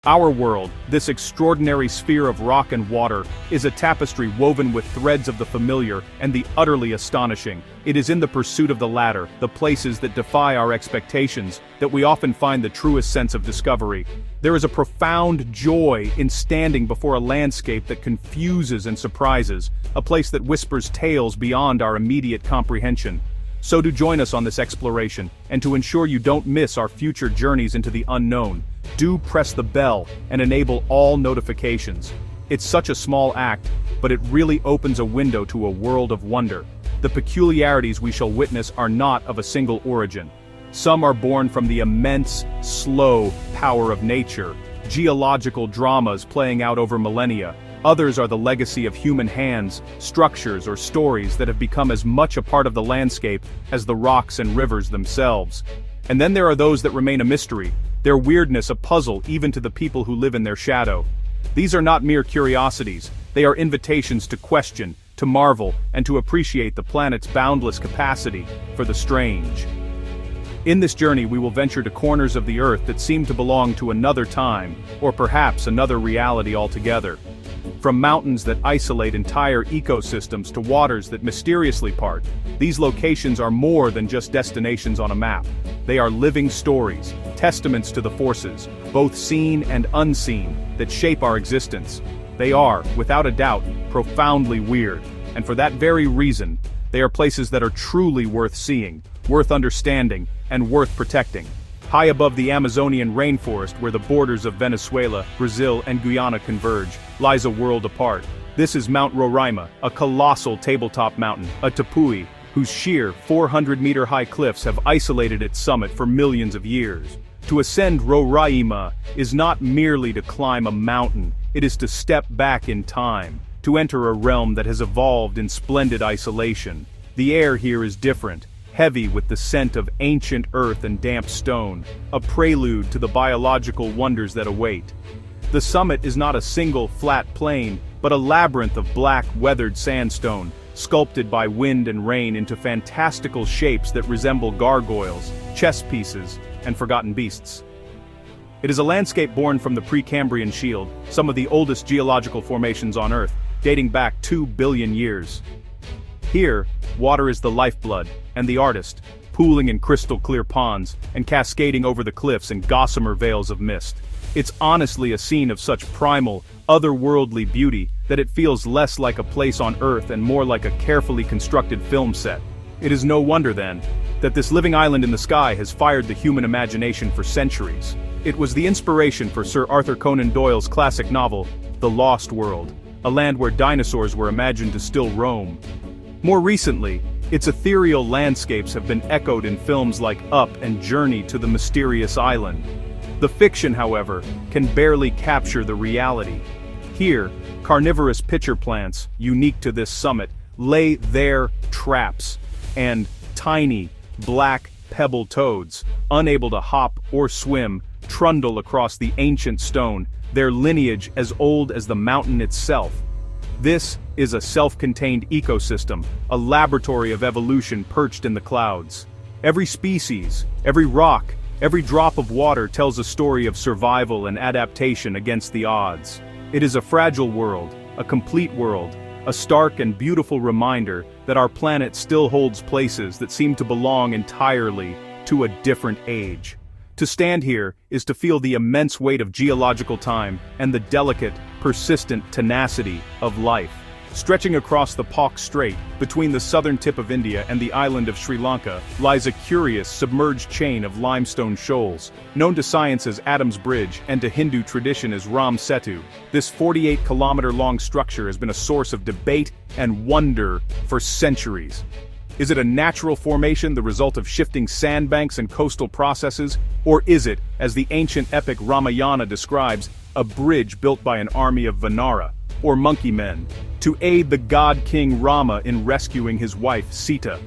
Our world, this extraordinary sphere of rock and water, is a tapestry woven with threads of the familiar and the utterly astonishing. It is in the pursuit of the latter, the places that defy our expectations, that we often find the truest sense of discovery. There is a profound joy in standing before a landscape that confuses and surprises, a place that whispers tales beyond our immediate comprehension. So do join us on this exploration, and to ensure you don't miss our future journeys into the unknown, do press the bell and enable all notifications. It's such a small act, but it really opens a window to a world of wonder. The peculiarities we shall witness are not of a single origin. Some are born from the immense, slow power of nature, geological dramas playing out over millennia. Others are the legacy of human hands, structures or stories that have become as much a part of the landscape as the rocks and rivers themselves. And then there are those that remain a mystery, their weirdness a puzzle even to the people who live in their shadow. These are not mere curiosities, they are invitations to question, to marvel, and to appreciate the planet's boundless capacity for the strange. In this journey we will venture to corners of the Earth that seem to belong to another time, or perhaps another reality altogether. From mountains that isolate entire ecosystems to waters that mysteriously part, these locations are more than just destinations on a map. They are living stories, testaments to the forces, both seen and unseen, that shape our existence. They are, without a doubt, profoundly weird, and for that very reason, they are places that are truly worth seeing, worth understanding, and worth protecting. High above the Amazonian rainforest where the borders of Venezuela, Brazil, and Guyana converge, lies a world apart. This is Mount Roraima, a colossal tabletop mountain, a tepui, whose sheer 400-meter-high cliffs have isolated its summit for millions of years. To ascend Roraima is not merely to climb a mountain, it is to step back in time, to enter a realm that has evolved in splendid isolation. The air here is different, heavy with the scent of ancient earth and damp stone, a prelude to the biological wonders that await. The summit is not a single flat plain, but a labyrinth of black, weathered sandstone, sculpted by wind and rain into fantastical shapes that resemble gargoyles, chess pieces, and forgotten beasts. It is a landscape born from the Precambrian Shield, some of the oldest geological formations on Earth, dating back 2 billion years. Here, water is the lifeblood, and the artist, pooling in crystal-clear ponds, and cascading over the cliffs in gossamer veils of mist. It's honestly a scene of such primal, otherworldly beauty that it feels less like a place on Earth and more like a carefully constructed film set. It is no wonder, then, that this living island in the sky has fired the human imagination for centuries. It was the inspiration for Sir Arthur Conan Doyle's classic novel, The Lost World, a land where dinosaurs were imagined to still roam. More recently, its ethereal landscapes have been echoed in films like Up and Journey to the Mysterious Island. The fiction, however, can barely capture the reality. Here, carnivorous pitcher plants, unique to this summit, lay their traps, and tiny, black pebble toads, unable to hop or swim, trundle across the ancient stone, their lineage as old as the mountain itself. This is a self-contained ecosystem, a laboratory of evolution perched in the clouds. Every species, every rock, every drop of water tells a story of survival and adaptation against the odds. It is a fragile world, a complete world, a stark and beautiful reminder that our planet still holds places that seem to belong entirely to a different age. To stand here is to feel the immense weight of geological time and the delicate, persistent tenacity of life. Stretching across the Pak Strait, between the southern tip of India and the island of Sri Lanka, lies a curious, submerged chain of limestone shoals, known to science as Adam's Bridge and to Hindu tradition as Ram Setu. This 48-kilometer-long structure has been a source of debate and wonder for centuries. Is it a natural formation, the result of shifting sandbanks and coastal processes, or is it, as the ancient epic Ramayana describes, a bridge built by an army of Vanara, or monkey men, to aid the god-king Rama in rescuing his wife Sita?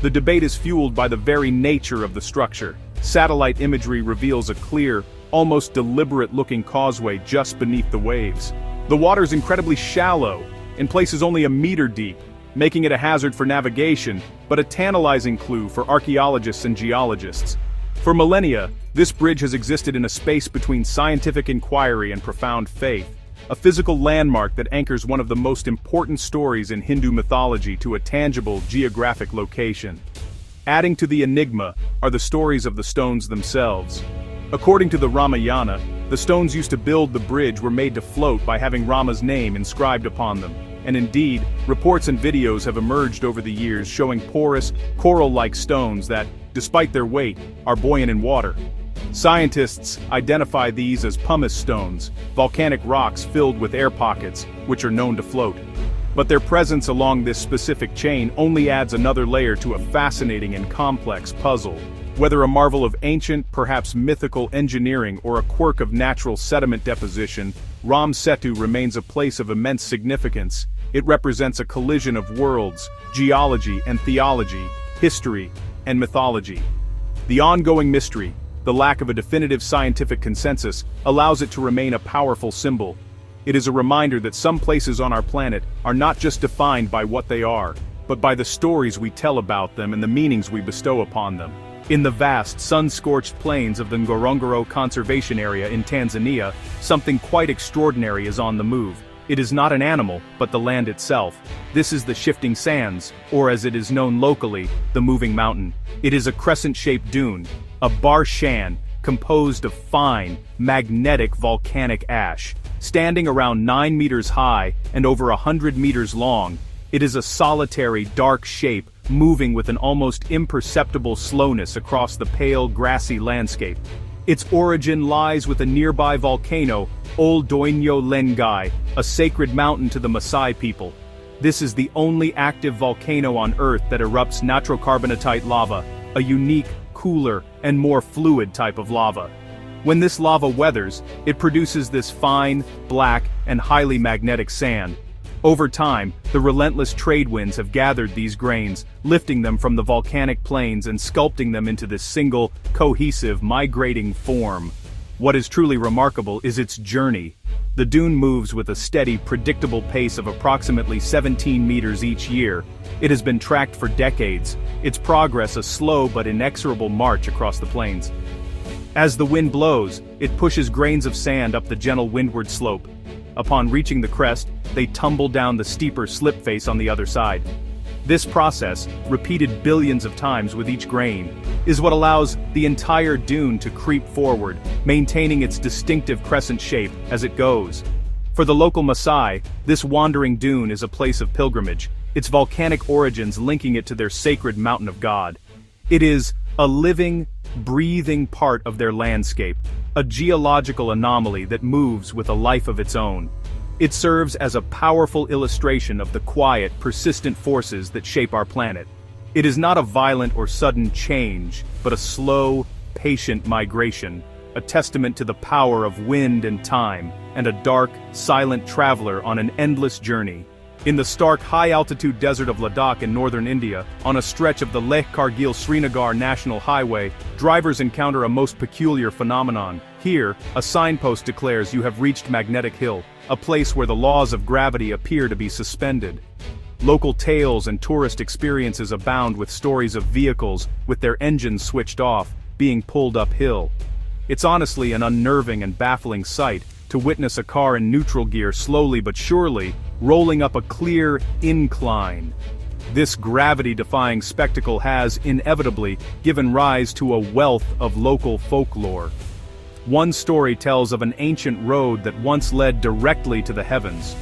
The debate is fueled by the very nature of the structure. Satellite imagery reveals a clear, almost deliberate-looking causeway just beneath the waves. The water's incredibly shallow, in places only a meter deep, making it a hazard for navigation, but a tantalizing clue for archaeologists and geologists. For millennia, this bridge has existed in a space between scientific inquiry and profound faith, a physical landmark that anchors one of the most important stories in Hindu mythology to a tangible geographic location. Adding to the enigma are the stories of the stones themselves. According to the Ramayana, the stones used to build the bridge were made to float by having Rama's name inscribed upon them. And indeed, reports and videos have emerged over the years showing porous, coral-like stones that, despite their weight, are buoyant in water. Scientists identify these as pumice stones, volcanic rocks filled with air pockets, which are known to float. But their presence along this specific chain only adds another layer to a fascinating and complex puzzle. Whether a marvel of ancient, perhaps mythical engineering or a quirk of natural sediment deposition, Ram Setu remains a place of immense significance. It represents a collision of worlds, geology and theology, history and mythology. The ongoing mystery, the lack of a definitive scientific consensus, allows it to remain a powerful symbol. It is a reminder that some places on our planet are not just defined by what they are, but by the stories we tell about them and the meanings we bestow upon them. In the vast, sun-scorched plains of the Ngorongoro Conservation Area in Tanzania, something quite extraordinary is on the move. It is not an animal, but the land itself. This is the Shifting Sands, or as it is known locally, the Moving Mountain. It is a crescent-shaped dune, a barshan, composed of fine, magnetic volcanic ash. Standing around 9 meters high and over 100 meters long, it is a solitary, dark shape moving with an almost imperceptible slowness across the pale, grassy landscape. Its origin lies with a nearby volcano, Ol Doinyo Lengai, a sacred mountain to the Maasai people. This is the only active volcano on Earth that erupts nitrocarbonatite lava, a unique, cooler, and more fluid type of lava. When this lava weathers, it produces this fine, black, and highly magnetic sand. Over time, the relentless trade winds have gathered these grains, lifting them from the volcanic plains and sculpting them into this single, cohesive, migrating form. What is truly remarkable is its journey. The dune moves with a steady, predictable pace of approximately 17 meters each year. It has been tracked for decades, its progress a slow but inexorable march across the plains. As the wind blows, it pushes grains of sand up the gentle windward slope. Upon reaching the crest, they tumble down the steeper slip face on the other side. This process, repeated billions of times with each grain, is what allows the entire dune to creep forward, maintaining its distinctive crescent shape as it goes. For the local Maasai, this wandering dune is a place of pilgrimage, its volcanic origins linking it to their sacred mountain of God. It is a living, breathing part of their landscape, a geological anomaly that moves with a life of its own. It serves as a powerful illustration of the quiet, persistent forces that shape our planet. It is not a violent or sudden change, but a slow, patient migration, a testament to the power of wind and time, and a dark, silent traveler on an endless journey. In the stark, high-altitude desert of Ladakh in northern India, on a stretch of the Leh-Kargil-Srinagar National Highway, drivers encounter a most peculiar phenomenon. Here, a signpost declares you have reached Magnetic Hill, a place where the laws of gravity appear to be suspended. Local tales and tourist experiences abound with stories of vehicles, with their engines switched off, being pulled uphill. It's honestly an unnerving and baffling sight, to witness a car in neutral gear slowly but surely, rolling up a clear incline. This gravity-defying spectacle has, inevitably, given rise to a wealth of local folklore. One story tells of an ancient road that once led directly to the heavens.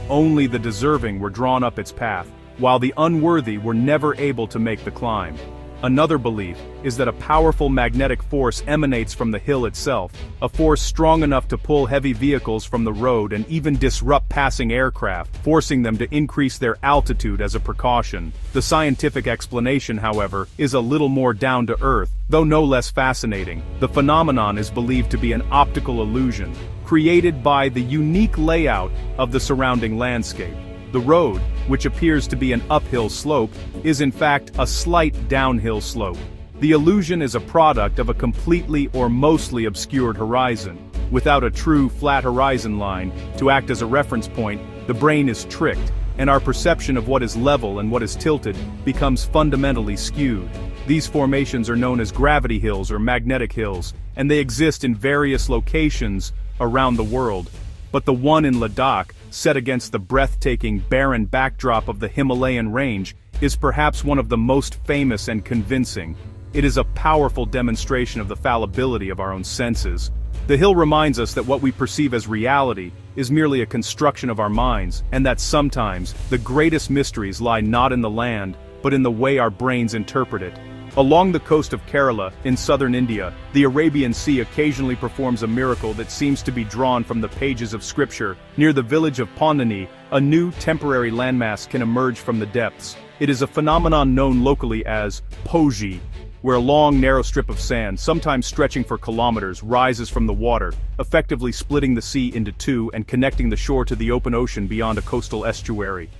Only the deserving were drawn up its path, while the unworthy were never able to make the climb. Another belief is that a powerful magnetic force emanates from the hill itself, a force strong enough to pull heavy vehicles from the road and even disrupt passing aircraft, forcing them to increase their altitude as a precaution. The scientific explanation, however, is a little more down to earth, though no less fascinating. The phenomenon is believed to be an optical illusion, created by the unique layout of the surrounding landscape. The road, which appears to be an uphill slope, is in fact a slight downhill slope. The illusion is a product of a completely or mostly obscured horizon. Without a true flat horizon line to act as a reference point, the brain is tricked, and our perception of what is level and what is tilted becomes fundamentally skewed. These formations are known as gravity hills or magnetic hills, and they exist in various locations around the world. But the one in Ladakh, set against the breathtaking, barren backdrop of the Himalayan range, is perhaps one of the most famous and convincing. It is a powerful demonstration of the fallibility of our own senses. The hill reminds us that what we perceive as reality is merely a construction of our minds, and that sometimes the greatest mysteries lie not in the land, but in the way our brains interpret it. Along the coast of Kerala, in southern India, the Arabian Sea occasionally performs a miracle that seems to be drawn from the pages of scripture. Near the village of Pondani, a new temporary landmass can emerge from the depths. It is a phenomenon known locally as poji, where a long, narrow strip of sand, sometimes stretching for kilometers, rises from the water, effectively splitting the sea into two and connecting the shore to the open ocean beyond a coastal estuary.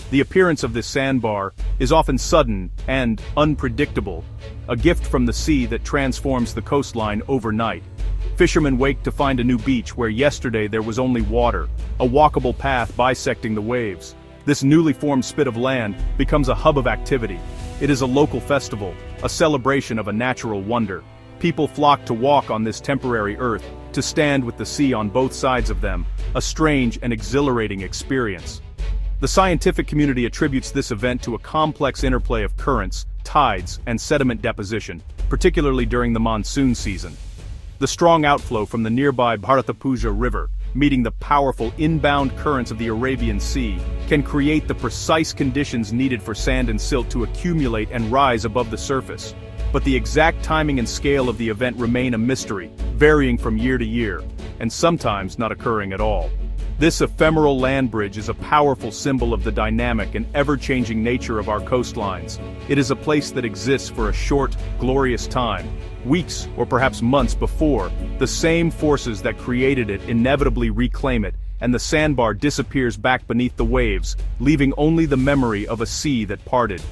The appearance of this sandbar is often sudden and unpredictable, a gift from the sea that transforms the coastline overnight. Fishermen wake to find a new beach where yesterday there was only water, a walkable path bisecting the waves. This newly formed spit of land becomes a hub of activity. It is a local festival, a celebration of a natural wonder. People flock to walk on this temporary earth, to stand with the sea on both sides of them, a strange and exhilarating experience. The scientific community attributes this event to a complex interplay of currents, tides, and sediment deposition, particularly during the monsoon season. The strong outflow from the nearby Bharatapuja River, meeting the powerful inbound currents of the Arabian Sea, can create the precise conditions needed for sand and silt to accumulate and rise above the surface. But the exact timing and scale of the event remain a mystery, varying from year to year, and sometimes not occurring at all. This ephemeral land bridge is a powerful symbol of the dynamic and ever-changing nature of our coastlines. It is a place that exists for a short, glorious time, weeks or perhaps months before the same forces that created it inevitably reclaim it, and the sandbar disappears back beneath the waves, leaving only the memory of a sea that parted.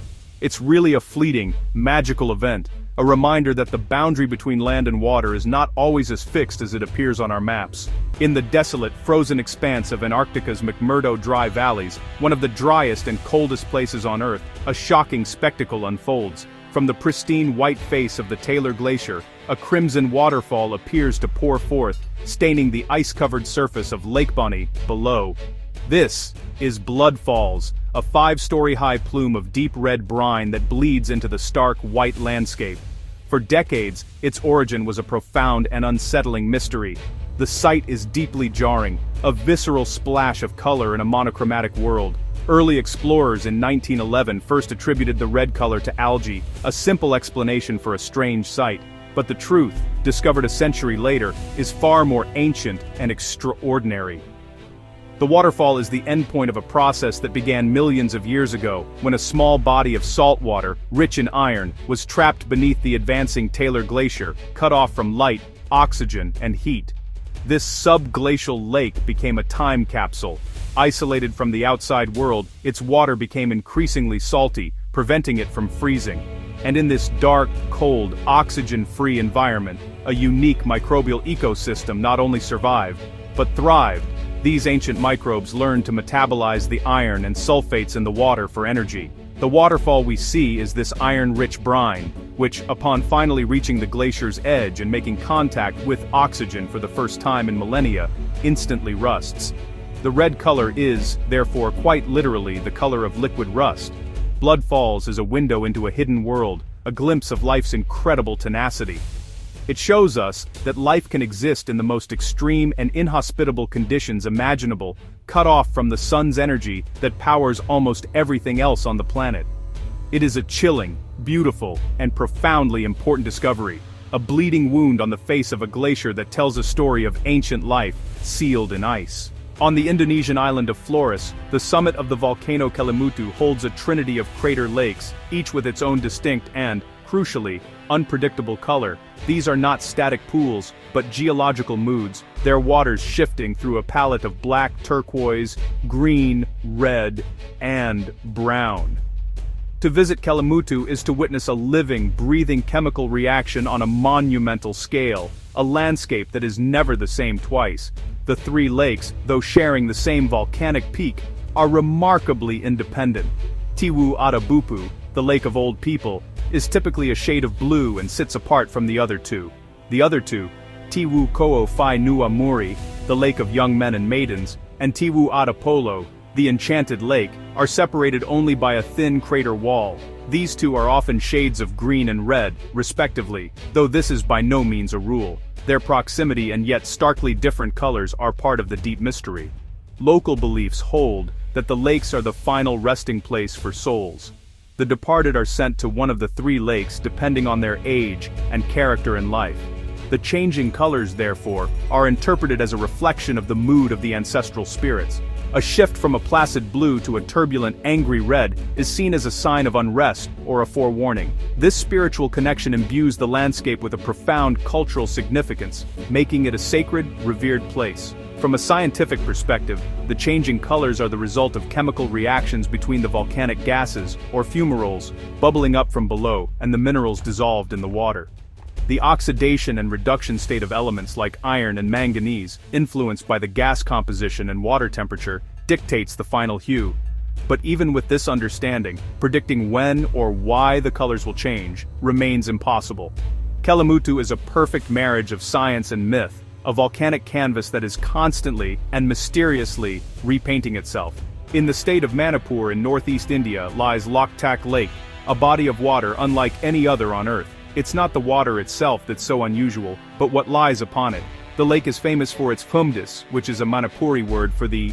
It's really a fleeting, magical event, a reminder that the boundary between land and water is not always as fixed as it appears on our maps. In the desolate, frozen expanse of Antarctica's McMurdo Dry Valleys, one of the driest and coldest places on Earth, a shocking spectacle unfolds. From the pristine white face of the Taylor Glacier, a crimson waterfall appears to pour forth, staining the ice-covered surface of Lake Bonny below. This is Blood Falls, a 5-story-high plume of deep red brine that bleeds into the stark white landscape. For decades, its origin was a profound and unsettling mystery. The sight is deeply jarring, a visceral splash of color in a monochromatic world. Early explorers in 1911 first attributed the red color to algae, a simple explanation for a strange sight. But the truth, discovered a century later, is far more ancient and extraordinary. The waterfall is the endpoint of a process that began millions of years ago, when a small body of salt water, rich in iron, was trapped beneath the advancing Taylor Glacier, cut off from light, oxygen, and heat. This subglacial lake became a time capsule. Isolated from the outside world, its water became increasingly salty, preventing it from freezing. And in this dark, cold, oxygen-free environment, a unique microbial ecosystem not only survived, but thrived. These ancient microbes learned to metabolize the iron and sulfates in the water for energy. The waterfall we see is this iron-rich brine, which, upon finally reaching the glacier's edge and making contact with oxygen for the first time in millennia, instantly rusts. The red color is, therefore, quite literally the color of liquid rust. Blood Falls is a window into a hidden world, a glimpse of life's incredible tenacity. It shows us that life can exist in the most extreme and inhospitable conditions imaginable, cut off from the sun's energy that powers almost everything else on the planet. It is a chilling, beautiful, and profoundly important discovery, a bleeding wound on the face of a glacier that tells a story of ancient life, sealed in ice. On the Indonesian island of Flores, the summit of the volcano Kelimutu holds a trinity of crater lakes, each with its own distinct and, crucially, unpredictable color. These are not static pools, but geological moods, their waters shifting through a palette of black, turquoise, green, red, and brown. To visit Kelimutu is to witness a living, breathing chemical reaction on a monumental scale, a landscape that is never the same twice. The three lakes, though sharing the same volcanic peak, are remarkably independent. Tiwu Adabupu, the Lake of Old People, is typically a shade of blue and sits apart from the other two. The other two, Tiwu Ko'o Whai Nua Muri, the lake of young men and maidens, and Tiwu Atapolo, the enchanted lake, are separated only by a thin crater wall. These two are often shades of green and red, respectively, though this is by no means a rule. Their proximity and yet starkly different colors are part of the deep mystery. Local beliefs hold that the lakes are the final resting place for souls. The departed are sent to one of the three lakes depending on their age and character in life. The changing colors, therefore, are interpreted as a reflection of the mood of the ancestral spirits. A shift from a placid blue to a turbulent, angry red is seen as a sign of unrest or a forewarning. This spiritual connection imbues the landscape with a profound cultural significance, making it a sacred, revered place. From a scientific perspective, the changing colors are the result of chemical reactions between the volcanic gases, or fumaroles, bubbling up from below, and the minerals dissolved in the water. The oxidation and reduction state of elements like iron and manganese, influenced by the gas composition and water temperature, dictates the final hue. But even with this understanding, predicting when or why the colors will change remains impossible. Kelimutu is a perfect marriage of science and myth, a volcanic canvas that is constantly and mysteriously repainting itself. In the state of Manipur in northeast India lies Loctac Lake, a body of water unlike any other on Earth. It's not the water itself that's so unusual, but what lies upon it. The lake is famous for its phumdis, which is a Manipuri word for the,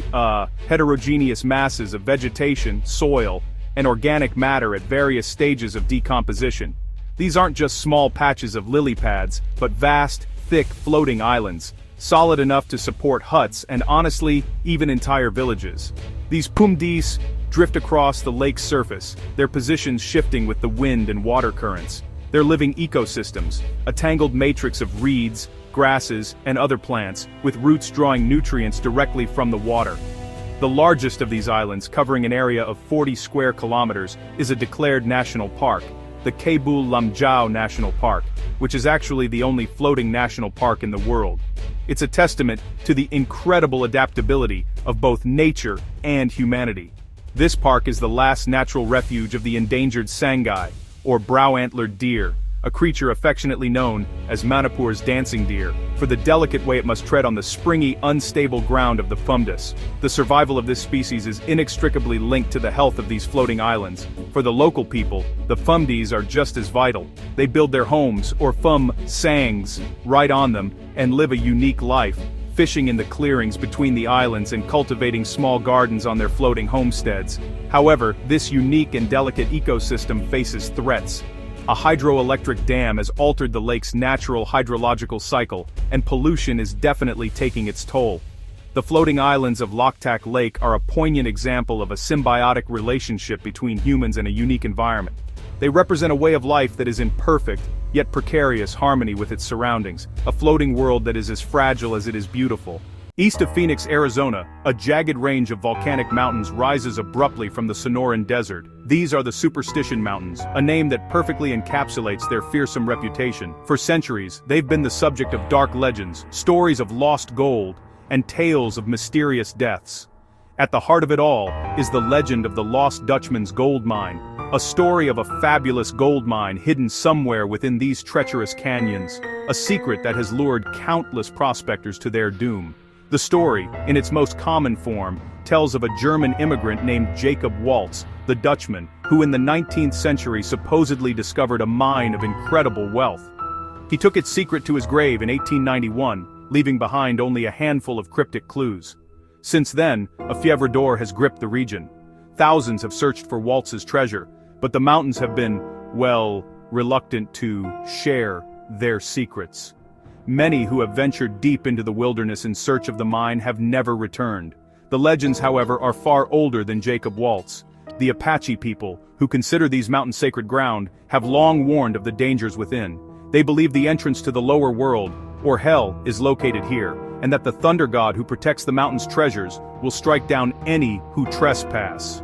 heterogeneous masses of vegetation, soil, and organic matter at various stages of decomposition. These aren't just small patches of lily pads, but vast, thick, floating islands, solid enough to support huts and honestly, even entire villages. These phumdis drift across the lake's surface, their positions shifting with the wind and water currents. They're living ecosystems, a tangled matrix of reeds, grasses, and other plants, with roots drawing nutrients directly from the water. The largest of these islands, covering an area of 40 square kilometers, is a declared national park, the Kebul Lamjao National Park, which is actually the only floating national park in the world. It's a testament to the incredible adaptability of both nature and humanity. This park is the last natural refuge of the endangered sangai, or brow-antlered deer, a creature affectionately known as Manipur's dancing deer, for the delicate way it must tread on the springy, unstable ground of the phumdis. The survival of this species is inextricably linked to the health of these floating islands. For the local people, the phumdis are just as vital. They build their homes, or sangs, right on them, and live a unique life, fishing in the clearings between the islands and cultivating small gardens on their floating homesteads. However, this unique and delicate ecosystem faces threats. A hydroelectric dam has altered the lake's natural hydrological cycle, and pollution is definitely taking its toll. The floating islands of Loctac Lake are a poignant example of a symbiotic relationship between humans and a unique environment. They represent a way of life that is in perfect, yet precarious harmony with its surroundings, a floating world that is as fragile as it is beautiful. East of Phoenix, Arizona, a jagged range of volcanic mountains rises abruptly from the Sonoran Desert. These are the Superstition Mountains, a name that perfectly encapsulates their fearsome reputation. For centuries, they've been the subject of dark legends, stories of lost gold, and tales of mysterious deaths. At the heart of it all is the legend of the Lost Dutchman's gold mine, a story of a fabulous gold mine hidden somewhere within these treacherous canyons, a secret that has lured countless prospectors to their doom. The story, in its most common form, tells of a German immigrant named Jacob Waltz, the Dutchman, who in the 19th century supposedly discovered a mine of incredible wealth. He took its secret to his grave in 1891, leaving behind only a handful of cryptic clues. Since then, a fièvre d'or has gripped the region. Thousands have searched for Waltz's treasure, but the mountains have been, reluctant to share their secrets. Many who have ventured deep into the wilderness in search of the mine have never returned. The legends, however, are far older than Jacob Waltz. The Apache people, who consider these mountains sacred ground, have long warned of the dangers within. They believe the entrance to the lower world, or hell, is located here, and that the thunder god who protects the mountain's treasures will strike down any who trespass.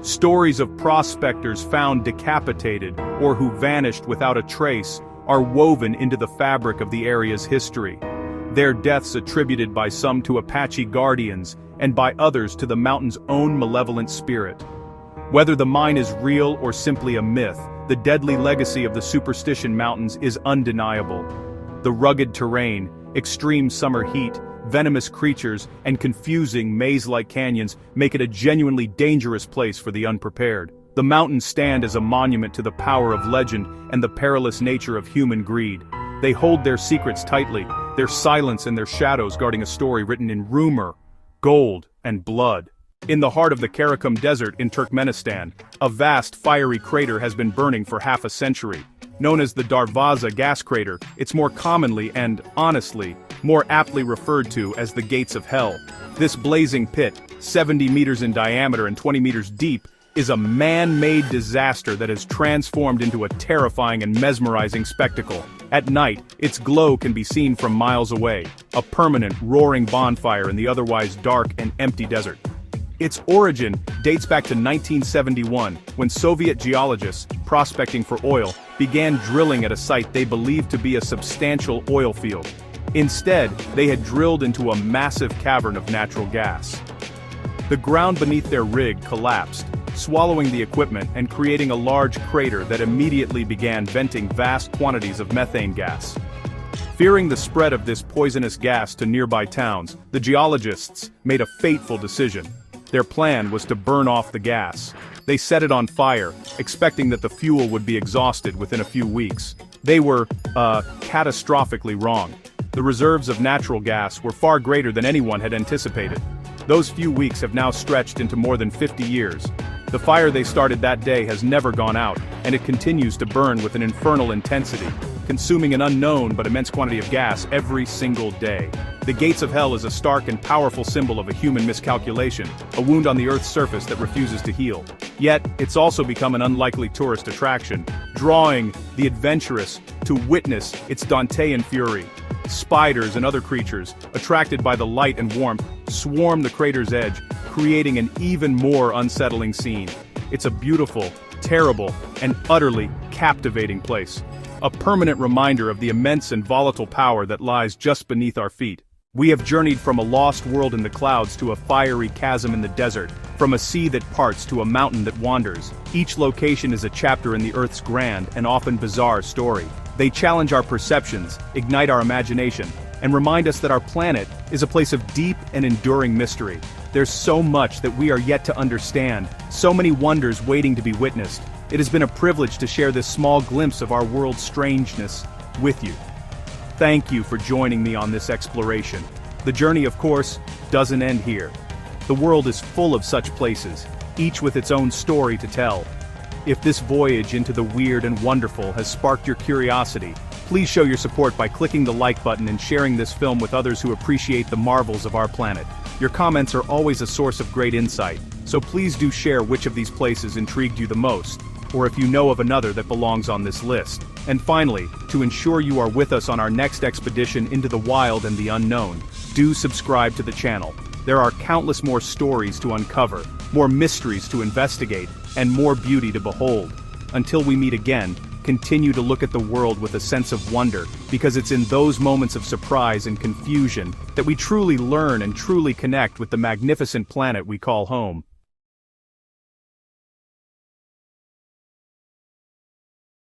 Stories of prospectors found decapitated, or who vanished without a trace, are woven into the fabric of the area's history. Their deaths attributed by some to Apache guardians, and by others to the mountain's own malevolent spirit. Whether the mine is real or simply a myth, the deadly legacy of the Superstition Mountains is undeniable. The rugged terrain, extreme summer heat, venomous creatures, and confusing maze-like canyons make it a genuinely dangerous place for the unprepared. The mountains stand as a monument to the power of legend and the perilous nature of human greed. They hold their secrets tightly, their silence and their shadows guarding a story written in rumor, gold, and blood. In the heart of the Karakum Desert in Turkmenistan, a vast fiery crater has been burning for half a century. Known as the Darvaza gas crater, it's more commonly and, honestly, more aptly referred to as the Gates of Hell. This blazing pit, 70 meters in diameter and 20 meters deep, is a man-made disaster that has transformed into a terrifying and mesmerizing spectacle. At night, its glow can be seen from miles away, a permanent, roaring bonfire in the otherwise dark and empty desert. Its origin dates back to 1971, when Soviet geologists, prospecting for oil, began drilling at a site they believed to be a substantial oil field. Instead, they had drilled into a massive cavern of natural gas. The ground beneath their rig collapsed, swallowing the equipment and creating a large crater that immediately began venting vast quantities of methane gas. Fearing the spread of this poisonous gas to nearby towns, the geologists made a fateful decision. Their plan was to burn off the gas. They set it on fire, expecting that the fuel would be exhausted within a few weeks. They were, catastrophically wrong. The reserves of natural gas were far greater than anyone had anticipated. Those few weeks have now stretched into more than 50 years. The fire they started that day has never gone out, and it continues to burn with an infernal intensity, consuming an unknown but immense quantity of gas every single day. The Gates of Hell is a stark and powerful symbol of a human miscalculation, a wound on the Earth's surface that refuses to heal. Yet, it's also become an unlikely tourist attraction, drawing the adventurous to witness its Dantean fury. Spiders and other creatures, attracted by the light and warmth, swarm the crater's edge, creating an even more unsettling scene. It's a beautiful, terrible, and utterly captivating place. A permanent reminder of the immense and volatile power that lies just beneath our feet. We have journeyed from a lost world in the clouds to a fiery chasm in the desert, from a sea that parts to a mountain that wanders. Each location is a chapter in the Earth's grand and often bizarre story. They challenge our perceptions, ignite our imagination, and remind us that our planet is a place of deep and enduring mystery. There's so much that we are yet to understand, so many wonders waiting to be witnessed. It has been a privilege to share this small glimpse of our world's strangeness with you. Thank you for joining me on this exploration. The journey, of course, doesn't end here. The world is full of such places, each with its own story to tell. If this voyage into the weird and wonderful has sparked your curiosity, please show your support by clicking the like button and sharing this film with others who appreciate the marvels of our planet. Your comments are always a source of great insight, so please do share which of these places intrigued you the most, or if you know of another that belongs on this list. And finally, to ensure you are with us on our next expedition into the wild and the unknown, do subscribe to the channel. There are countless more stories to uncover, more mysteries to investigate, and more beauty to behold. Until we meet again, continue to look at the world with a sense of wonder, because it's in those moments of surprise and confusion that we truly learn and truly connect with the magnificent planet we call home.